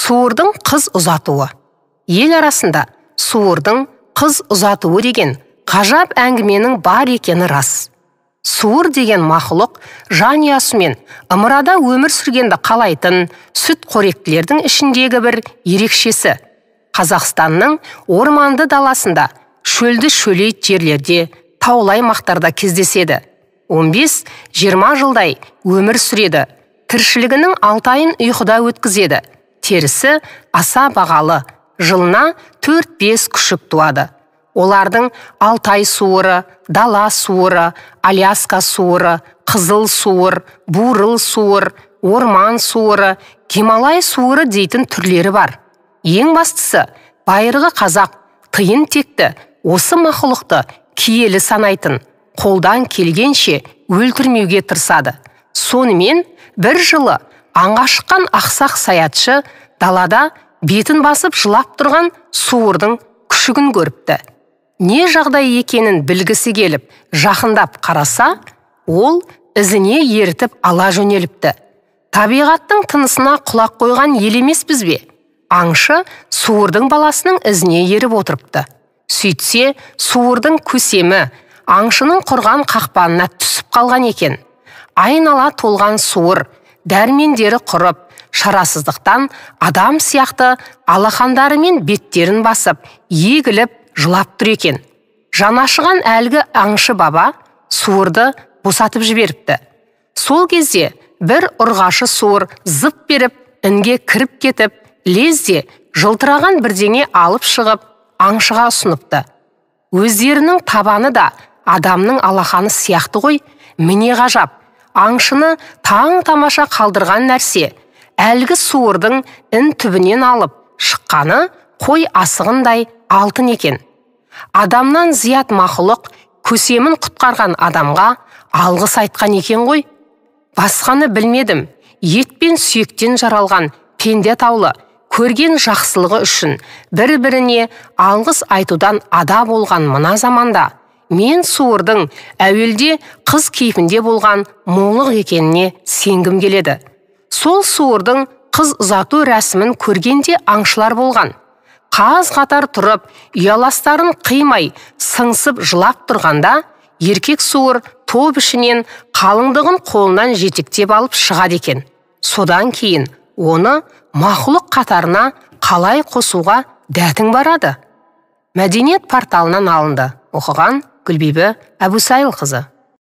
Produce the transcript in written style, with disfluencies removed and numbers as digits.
Суырдың қыз ұзатуы. Ел арасында суырдың қыз ұзатуы деген ғажап әңгіменің бар екені рас. Суыр деген мақұлық жанұясымен ымырада өмір сүргенді қалайтын сүтқоректілердің ішіндегі бір ерекшесі. Қазақстанның орманды даласында, шөлді шөлейт жерлерде, таулы аймақтарда кездеседі. 15-20 жылдай өмір сүреді. Тіршілігінің 6 айын ұйқыда өткізеді. Терісі аса бағалы, жылына 4-5 күшік туады. Олардың Алтай суыры, дала суыры, Аляска суыры, қызыл суыр, бурыл суыр, орман суыры, Гималай суыры дейтін түрлері бар. Ең бастысы, байырғы қазақ тиын текті осы мақұлықты киелі санайтын, қолдан келгенше өлтірмеуге тырысады. Сонымен бір жылы аңға шыққан ақсақ саятшы далада бетін басып жылап тұрған суырдың күшігін көріпті. Не жағдай екенін білгісі келіп, жақындап қараса, ол ізіне ертіп ала жөнеліпті. Табиғаттың тынысына құлақ қойған ел емеспіз бе? Аңшы суырдың баласының ізіне еріп отырыпты. Сөйтсе, суырдың көсемі аңшының құрған қақпанына түсіп қалған екен. Айнала толған суыр, дәрмендері құрып, шарасыздықтан адам сияқты алақандарымен беттерін басып, егіліп, жылап тұр екен. Жанашыған әлгі аңшы баба суырды босатып жіберіпті. Сол кезде бір ұрғашы суыр зып беріп, інге кіріп кетіп, лезде жылтыраған бірдеңе алып шығып, аңшыға ұсыныпты. Өздерінің табаны да адамның алақаны сияқты ғой, міне ғажап. Аңшыны таң тамаша қалдырған нәрсе, әлгі суырдың ін түбінен алып шыққаны қой асығындай алтын екен. Адамнан зият мақұлық көсемін құтқарған адамға алғыс айтқан екен ғой. Басқаны білмедім, ет пен сүйектен жаралған пенде таулы, көрген жақсылығы үшін бір-біріне алғыс айтудан ада болған мына заманда, мен суырдың әуелде қыз кейпінде болған молық екеніне сенгім келеді. Сол суырдың қыз ұзату рәсімін көргенде аңшылар болған. Қаз қатар тұрып, ұяластарын қимай, сыңсып жылап тұрғанда, еркек суыр топ ішінен қалыңдығын қолынан жетектеп алып шығады екен. Содан кейін оны мақұлық қатарына қалай қосуға дәтің барады? Мәдениет порталынан алынды. Оқыған Гүлбибі Әбусайылқызы.